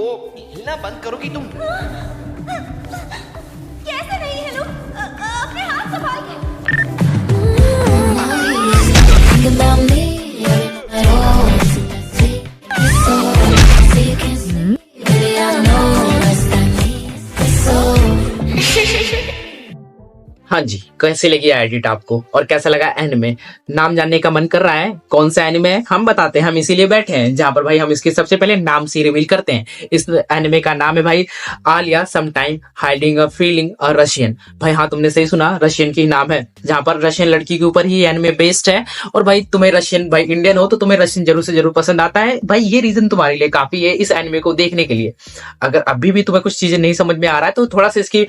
हिलना बंद करोगी तुम? कैसे नहीं हिलूं? अपने हाथ संभाल के। हाँ जी, कैसे लगी एडिट आपको और कैसा लगा एनिमे? नाम जानने का मन कर रहा है? कौन सा एनिमे है हम बताते हैं, हम इसीलिए बैठे हैं जहां पर भाई हम इसके सबसे पहले नाम से रिवील करते हैं। इस एनिमे का नाम है भाई Alia sometime hiding a feeling a Russian. भाई हाँ, तुमने सही सुना, रशियन की नाम है, जहां पर रशियन लड़की के ऊपर ही एनिमे बेस्ड है। और भाई तुम्हें रशियन, भाई इंडियन हो तो तुम्हें रशियन जरूर से जरूर पसंद आता है भाई, ये रीजन तुम्हारे लिए काफी है इस एनिमे को देखने के लिए। अगर अभी भी तुम्हें कुछ चीजें नहीं समझ में आ रहा है तो थोड़ा सा इसकी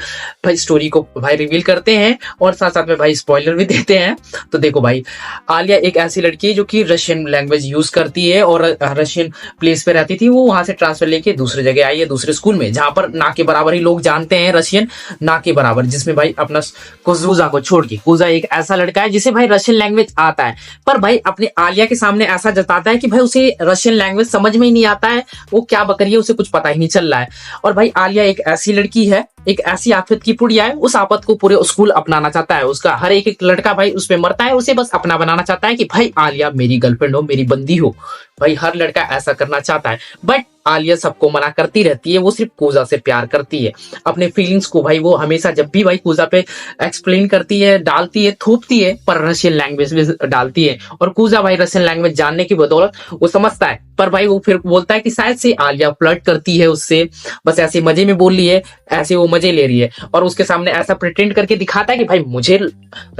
भाई स्टोरी को भाई रिवील करते हैं और साथ साथ में भाई स्पॉइलर भी देते हैं। तो देखो भाई, आलिया एक ऐसी लड़की है जो कि रशियन लैंग्वेज यूज करती है और रशियन प्लेस पे रहती थी। वो वहां से ट्रांसफर लेके दूसरे जगह आई है, दूसरे स्कूल में, जहां पर ना के बराबर ही लोग जानते हैं रशियन, ना के बराबर, जिसमें भाई अपना कुजूजा को छोड़ के, कुजा एक ऐसा लड़का है जिसे भाई रशियन लैंग्वेज आता है, पर भाई अपने आलिया के सामने ऐसा जताता है कि भाई उसे रशियन लैंग्वेज समझ में ही नहीं आता है, वो क्या बक रही है उसे कुछ पता ही नहीं चल रहा है। और भाई आलिया एक ऐसी लड़की है, एक ऐसी आफत की पुड़िया है, उस आफत को पूरे स्कूल अपनाना चाहता है। उसका हर एक लड़का भाई उस पे मरता है, उसे बस अपना बनाना चाहता है कि भाई आलिया मेरी गर्लफ्रेंड हो, मेरी बंदी हो। भाई हर लड़का ऐसा करना चाहता है, बट आलिया सबको मना करती रहती है। वो सिर्फ कूजा से प्यार करती है, अपने फीलिंग्स को भाई वो हमेशा जब भी भाई कूजा पे एक्सप्लेन करती है, डालती है, थोपती है, पर रशियन लैंग्वेज में डालती है। और कूजा भाई रशियन लैंग्वेज जानने की बदौलत वो समझता है, पर भाई वो फिर बोलता है कि शायद से आलिया फ्लर्ट करती है उससे, बस ऐसे मजे में बोल रही है, ऐसे वो मजे ले रही है। और उसके सामने ऐसा प्रिटेंड करके दिखाता है कि भाई मुझे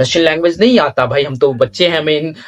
रशियन लैंग्वेज नहीं आता, भाई हम तो बच्चे हैं,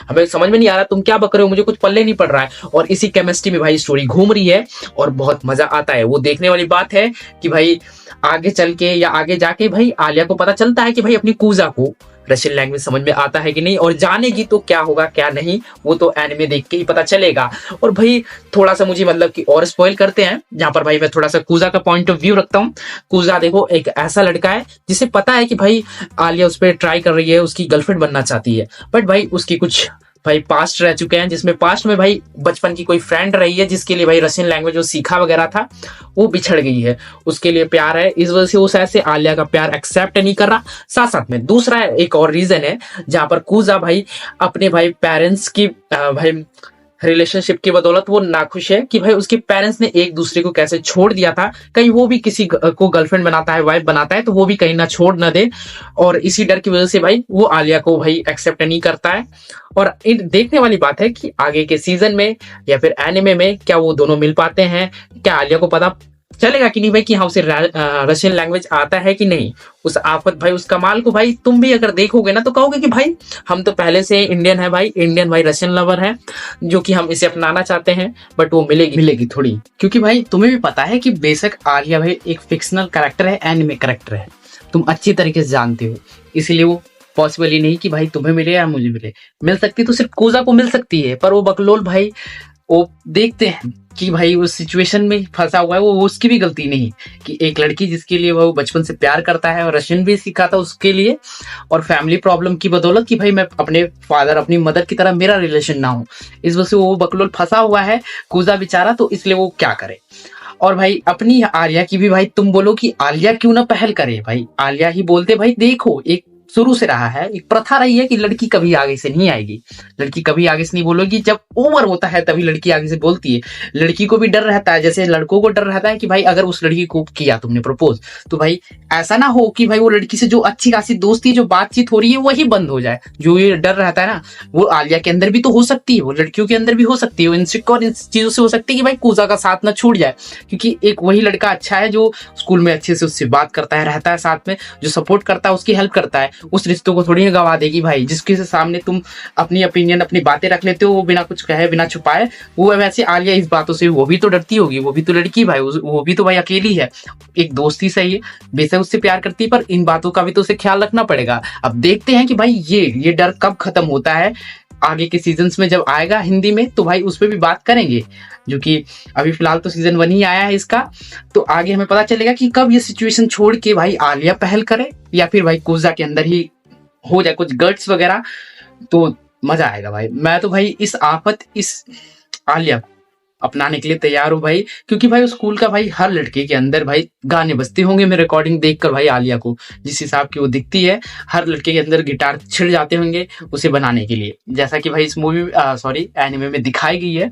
हमें समझ में नहीं आ रहा, तुम क्या बक रहे हो, मुझे कुछ पल्ले नहीं पड़ रहा है। और इसी केमिस्ट्री में भाई स्टोरी घूम रही है और बहुत मजा आता है। वो देखने वाली बात है कि भाई आगे चल के या आगे जाके भाई आलिया को पता चलता है कि भाई अपनी कूजा को रशियन लैंग्वेज समझ में आता है कि नहीं, और जानेगी तो क्या होगा क्या नहीं, वो तो एनिमे देख के ही पता चलेगा। और भाई थोड़ा सा मुझे मतलब कि और स्पॉइल करते हैं, जहां पर भाई मैं थोड़ा सा कूजा का पॉइंट ऑफ व्यू रखता हूँ। कूजा देखो एक ऐसा लड़का है जिसे पता है कि भाई आलिया उस पर ट्राई कर रही है, उसकी गर्लफ्रेंड बनना चाहती है, बट भाई उसकी कुछ भाई पास्ट रह चुके हैं, जिसमें पास्ट में भाई बचपन की कोई फ्रेंड रही है जिसके लिए भाई रशियन लैंग्वेज जो सीखा वगैरह था वो बिछड़ गई है, उसके लिए प्यार है, इस वजह से वो शायद से आलिया का प्यार एक्सेप्ट नहीं कर रहा। साथ साथ में दूसरा एक और रीजन है जहां पर कूजा भाई अपने भाई पेरेंट्स की भाई रिलेशनशिप की बदौलत वो नाखुश है कि भाई उसके पेरेंट्स ने एक दूसरे को कैसे छोड़ दिया था, कहीं वो भी किसी को गर्लफ्रेंड बनाता है, वाइफ बनाता है, तो वो भी कहीं ना छोड़ ना दे। और इसी डर की वजह से भाई वो आलिया को भाई एक्सेप्ट नहीं करता है। और देखने वाली बात है कि आगे के सीजन में या फिर एनिमे में क्या वो दोनों मिल पाते हैं, क्या आलिया को पता चलेगा कि नहीं भाई कि हाँ उसे रशियन लैंग्वेज आता है कि नहीं। उस आफत भाई, उस कमाल को भाई तुम भी अगर देखोगे ना तो कहोगे कि भाई हम तो पहले से इंडियन है भाई, इंडियन भाई रशियन लवर है, जो कि हम इसे अपनाना चाहते हैं, बट वो मिलेगी थोड़ी। क्योंकि भाई तुम्हें भी पता है कि बेशक आलिया भाई एक फिक्शनल कैरेक्टर है, एनिमे कैरेक्टर है, तुम अच्छी तरीके से जानते हो, इसीलिए वो पॉसिबल ही नहीं कि भाई तुम्हें मिले या मुझे मिले। मिल सकती तो सिर्फ कूजा को मिल सकती है, पर वो बकलोल भाई वो देखते हैं कि भाई उस सिचुएशन में फंसा हुआ है, वो उसकी भी गलती नहीं कि एक लड़की जिसके लिए वो बचपन से प्यार करता है और रशियन भी सीखा था उसके लिए, और फैमिली प्रॉब्लम की बदौलत कि भाई मैं अपने फादर अपनी मदर की तरह मेरा रिलेशन ना हो, इस वजह से वो बकलोल फंसा हुआ है कूजा बेचारा, तो इसलिए वो क्या करे। और भाई अपनी आलिया की भी भाई तुम बोलो कि आलिया क्यों ना पहल करे, भाई आलिया ही बोलते भाई देखो एक शुरू से रहा है, एक प्रथा रही है कि लड़की कभी आगे से नहीं आएगी, लड़की कभी आगे से नहीं बोलेगी, जब ओवर होता है तभी लड़की आगे से बोलती है। लड़की को भी डर रहता है, जैसे लड़कों को डर रहता है कि भाई अगर उस लड़की को किया तुमने प्रपोज तो भाई ऐसा ना हो कि भाई वो लड़की से जो अच्छी खासी दोस्ती जो बातचीत हो रही है वही बंद हो जाए। जो ये डर रहता है ना, वो आलिया के अंदर भी तो हो सकती है, वो लड़कियों के अंदर भी हो सकती है, इनसिक्योर इन चीजों से हो सकती है कि भाई कूजा का साथ ना छूट जाए, क्योंकि एक वही लड़का अच्छा है जो स्कूल में अच्छे से उससे बात करता है, रहता है साथ में, जो सपोर्ट करता है, उसकी हेल्प करता है, उस रिश्तों को थोड़ी गवा देगी भाई, जिसके सामने तुम अपनी ओपिनियन अपनी बातें रख लेते हो बिना कुछ कहे बिना छुपाए। वो वैसे आलिया इस बातों से वो भी तो डरती होगी, वो भी तो लड़की भाई, वो भी तो भाई अकेली है, एक दोस्ती सही है, बेशक उससे प्यार करती है, पर इन बातों का भी तो उसे ख्याल रखना पड़ेगा। अब देखते हैं कि भाई ये डर कब खत्म होता है, आगे के सीजन्स में जब आएगा हिंदी में तो भाई उस पर भी बात करेंगे, जो कि अभी फिलहाल तो सीजन 1 ही आया है इसका, तो आगे हमें पता चलेगा कि कब ये सिचुएशन छोड़ के भाई आलिया पहल करे या फिर भाई कूजा के अंदर ही हो जाए कुछ गट्स वगैरह, तो मजा आएगा भाई। मैं तो भाई इस आफत, इस आलिया अपनाने के लिए तैयार हूँ भाई, क्योंकि भाई उस स्कूल का भाई हर लड़के के अंदर भाई गाने बजते होंगे मेरे अकॉर्डिंग देखकर भाई आलिया को जिस हिसाब की वो दिखती है, हर लड़के के अंदर गिटार छिड़ जाते होंगे उसे बनाने के लिए, जैसा कि भाई इस मूवी सॉरी एनिमे में दिखाई गई है।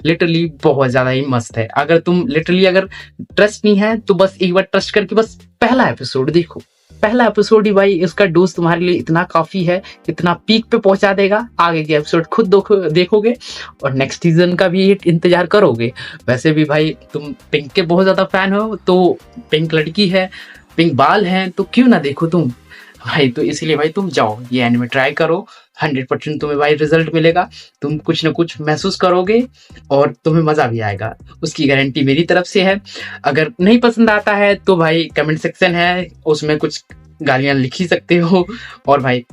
लिटरली बहुत ज्यादा ही मस्त है। अगर तुम लिटरली अगर ट्रस्ट नहीं है तो बस एक बार ट्रस्ट करके बस पहला एपिसोड देखो। पहला एपिसोड ही भाई इसका डोज तुम्हारे लिए इतना काफी है, इतना पीक पे पहुंचा देगा। आगे के एपिसोड खुद देखोगे और नेक्स्ट सीजन का भी इंतजार करोगे। वैसे भी भाई तुम पिंक के बहुत ज्यादा फैन हो, तो पिंक लड़की है, पिंक बाल हैं, तो क्यों ना देखो तुम भाई। तो इसलिए भाई तुम जाओ ये एनिमे ट्राई करो, 100% तुम्हें भाई रिजल्ट मिलेगा, तुम कुछ ना कुछ महसूस करोगे और तुम्हें मजा भी आएगा, उसकी गारंटी मेरी तरफ से है। अगर नहीं पसंद आता है तो भाई कमेंट सेक्शन है, उसमें कुछ गालियां लिख ही सकते हो। और भाई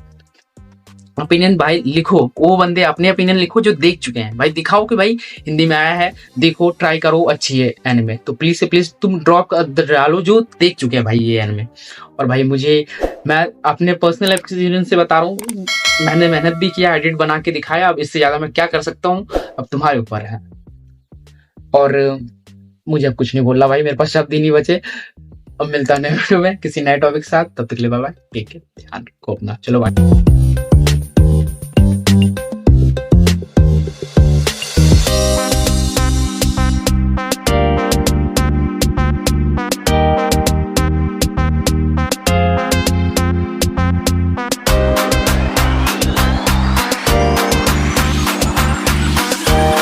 ओपिनियन भाई लिखो, वो बंदे अपने ओपिनियन लिखो जो देख चुके हैं भाई, दिखाओ कि भाई हिंदी में आया है, देखो ट्राई करो, अच्छी है एनिमे, तो प्लीज से प्लीज तुम ड्रॉप डालो जो देख चुके हैं भाई ये एनिमे। और भाई मैं अपने पर्सनल एक्सपीरियंस से बता रहा हूँ, मैंने मेहनत भी किया, एडिट बना के दिखाया, अब इससे ज्यादा मैं क्या कर सकता हूँ, अब तुम्हारे ऊपर है। और मुझे अब कुछ नहीं बोलना भाई, मेरे पास शब्द ही नहीं बचे। अब मिलता है नए वीडियो में किसी नए टॉपिक के साथ, तब तक के लिए बाय बाय, ठीक है, ध्यान रखो अपना, चलो बाय।